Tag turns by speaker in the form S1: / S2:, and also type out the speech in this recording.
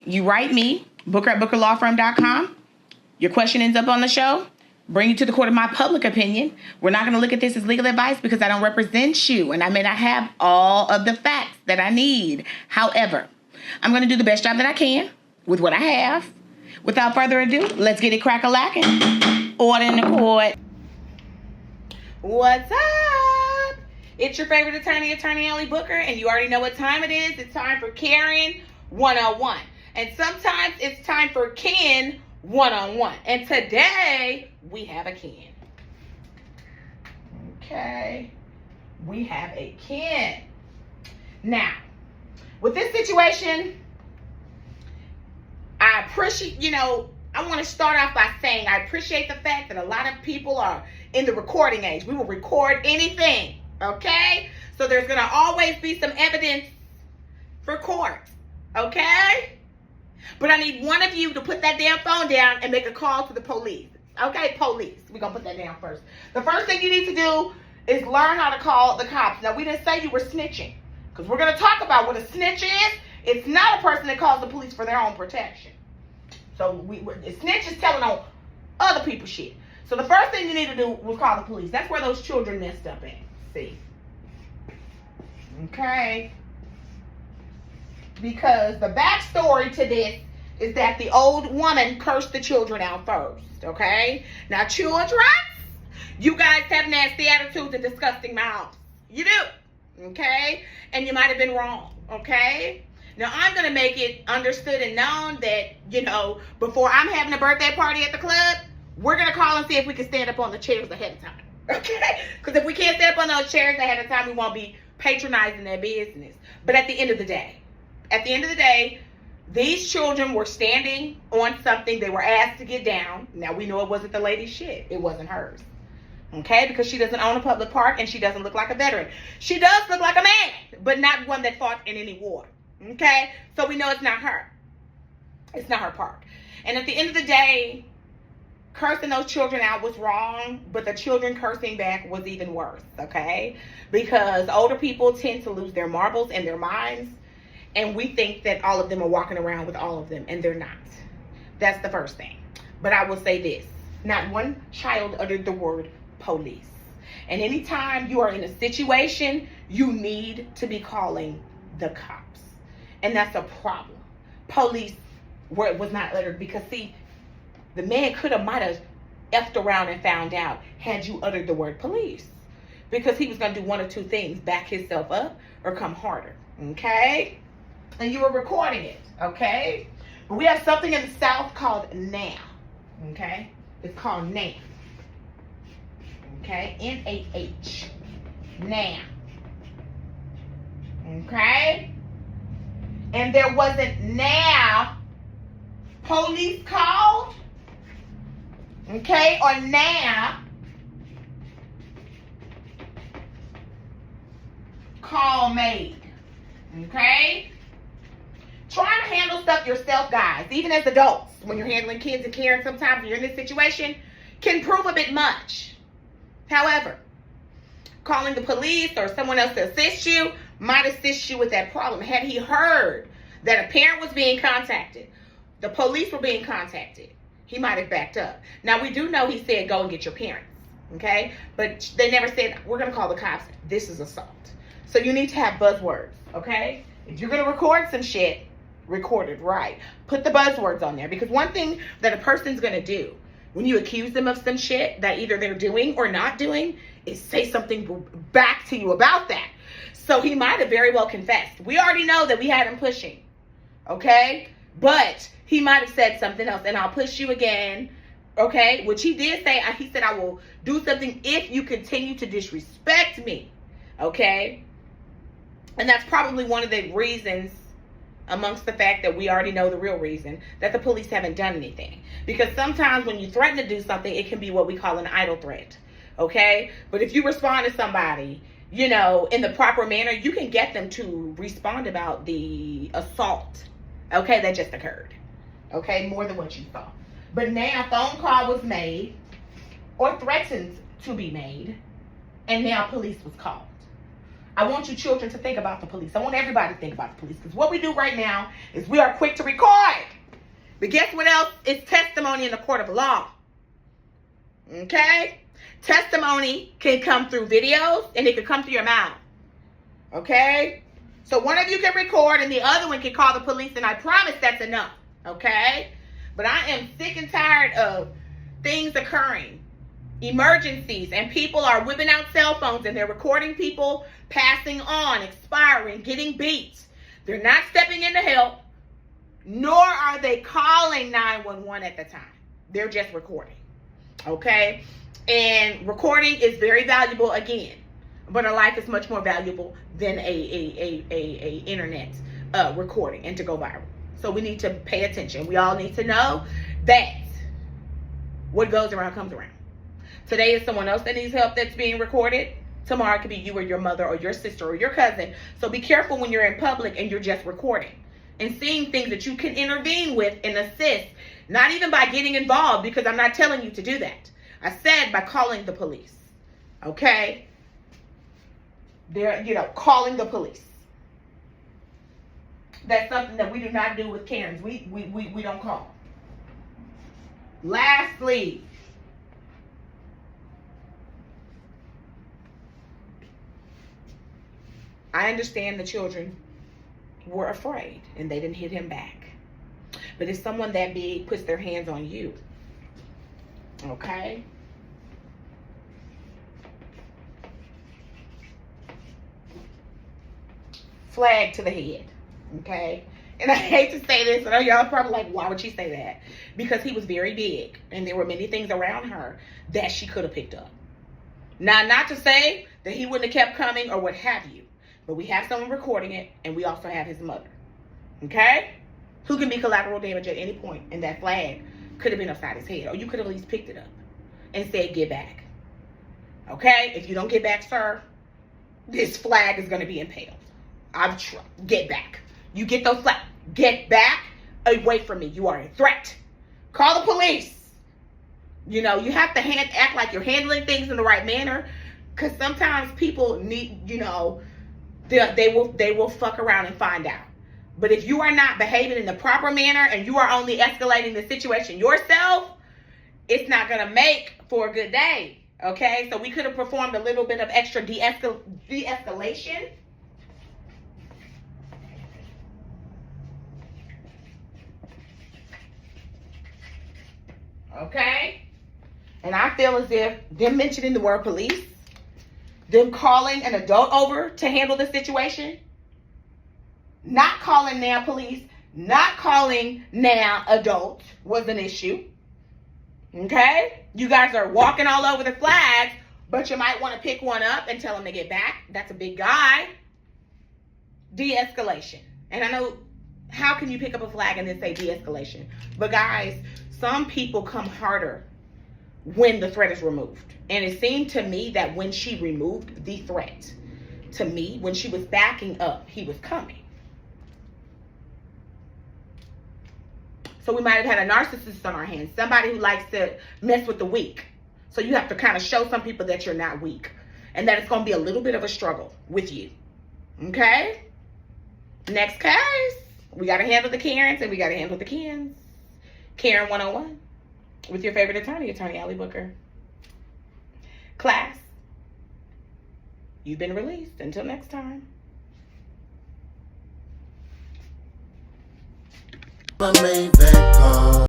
S1: You write me, booker@bookerlawfirm.com. Your question ends up on the show. Bring you to the court of my public opinion. We're not going to look at this as legal advice because I don't represent you and I may not have all of the facts that I need. However, I'm going to do the best job that I can with what I have. Without further ado, let's get it crack-a-lacking. Order in the court. What's up? It's your favorite attorney, Attorney Ellie Booker, and you already know what time it is. It's time for Karen 101. And sometimes it's time for Ken 101. And today, we have a Ken. Okay. We have a Ken. Now, with this situation, I appreciate, I want to start off by saying I appreciate the fact that a lot of people are in the recording age. We will record anything, okay? So there's going to always be some evidence for court, okay? But I need one of you to put that damn phone down and make a call to the police. Okay, police. We're going to put that down first. The first thing you need to do is learn how to call the cops. Now, we didn't say you were snitching because we're going to talk about what a snitch is. It's not a person that calls the police for their own protection. So, a snitch is telling on other people's shit. So, the first thing you need to do was call the police. That's where those children messed up at. See? Okay. Because the backstory to this is that the old woman cursed the children out first, okay? Now, children, you guys have nasty attitudes and disgusting mouths. You do, okay? And you might have been wrong, okay? Now, I'm going to make it understood and known that, before I'm having a birthday party at the club, we're going to call and see if we can stand up on the chairs ahead of time, okay? Because if we can't stand up on those chairs ahead of time, we won't be patronizing their business. But at the end of the day, these children were standing on something. They were asked to get down. Now, we know it wasn't the lady's shit. It wasn't hers. Okay? Because she doesn't own a public park and she doesn't look like a veteran. She does look like a man, but not one that fought in any war. Okay? So we know it's not her. It's not her park. And at the end of the day, cursing those children out was wrong, but the children cursing back was even worse. Okay? Because older people tend to lose their marbles and their minds. And we think that all of them are walking around with all of them, and they're not. That's the first thing. But I will say this. Not one child uttered the word police. And anytime you are in a situation, you need to be calling the cops. And that's a problem. Police word was not uttered because, see, the man might have effed around and found out had you uttered the word police. Because he was going to do one of two things, back himself up or come harder. Okay? And you were recording it, okay? But we have something in the South called NAM, okay? It's called NAM, okay? N-A-H, NAM, okay? And there wasn't now police called, okay? Or now call made, okay? Trying to handle stuff yourself, guys, even as adults, when you're handling kids and caring sometimes when you're in this situation, can prove a bit much. However, calling the police or someone else to assist you might assist you with that problem. Had he heard that a parent was being contacted, the police were being contacted, he might have backed up. Now, we do know he said, go and get your parents, okay? But they never said, we're going to call the cops. This is assault. So you need to have buzzwords, okay? If you're going to record some shit, record it right. Put the buzzwords on there, because one thing that a person's going to do when you accuse them of some shit that either they're doing or not doing is say something back to you about that. So he might have very well confessed. We already know that we had him pushing, okay? But he might have said something else, and I'll push you again, okay? Which he did say. He said, I will do something if you continue to disrespect me, okay? And that's probably one of the reasons, amongst the fact that we already know the real reason, that the police haven't done anything. Because sometimes when you threaten to do something, it can be what we call an idle threat, okay? But if you respond to somebody, in the proper manner, you can get them to respond about the assault, okay, that just occurred, okay, more than what you thought. But now a phone call was made or threatened to be made, and now police was called. I want you children to think about the police. I want everybody to think about the police, because what we do right now is we are quick to record. But guess what else is testimony in the court of law? Okay? Testimony can come through videos and it can come through your mouth. Okay? So one of you can record and the other one can call the police, and I promise that's enough. Okay? But I am sick and tired of things occurring, emergencies, and people are whipping out cell phones and they're recording people passing on, expiring, getting beat. They're not stepping in to help, nor are they calling 911 at the time. They're just recording. Okay? And recording is very valuable again, but a life is much more valuable than a internet recording and to go viral. So we need to pay attention. We all need to know that what goes around comes around. Today is someone else that needs help that's being recorded. Tomorrow it could be you or your mother or your sister or your cousin. So be careful when you're in public and you're just recording and seeing things that you can intervene with and assist. Not even by getting involved, because I'm not telling you to do that. I said by calling the police. Okay? They're, calling the police. That's something that we do not do with Karens. We don't call. Lastly, I understand the children were afraid and they didn't hit him back. But if someone that big puts their hands on you, okay? Flag to the head, okay? And I hate to say this, I know y'all probably like, why would she say that? Because he was very big and there were many things around her that she could have picked up. Now, not to say that he wouldn't have kept coming or what have you, but we have someone recording it and we also have his mother, okay? Who can be collateral damage at any point, and that flag could have been upside his head, or you could have at least picked it up and said, get back. Okay? If you don't get back, sir, this flag is going to be impaled. Get back. You get those flags. Get back away from me. You are a threat. Call the police. You have to act like you're handling things in the right manner, because sometimes people need, they will fuck around and find out. But if you are not behaving in the proper manner and you are only escalating the situation yourself, it's not going to make for a good day. Okay? So we could have performed a little bit of extra de-escalation. Okay? And I feel as if them mentioning the word police, them calling an adult over to handle the situation, not calling now police, not calling now adult was an issue. Okay? You guys are walking all over the flags, but you might want to pick one up and tell them to get back. That's a big guy. De-escalation. And I know, how can you pick up a flag and then say de-escalation? But guys, some people come harder when the threat is removed. And it seemed to me that when she removed the threat, to me, when she was backing up, he was coming. So we might have had a narcissist on our hands, somebody who likes to mess with the weak. So you have to kind of show some people that you're not weak and that it's going to be a little bit of a struggle with you. Okay? Next case. We got to handle the Karens and we got to handle the Kens. Karen 101 with your favorite attorney, Attorney Allie Booker. Class, you've been released. Until next time.
S2: I made that call.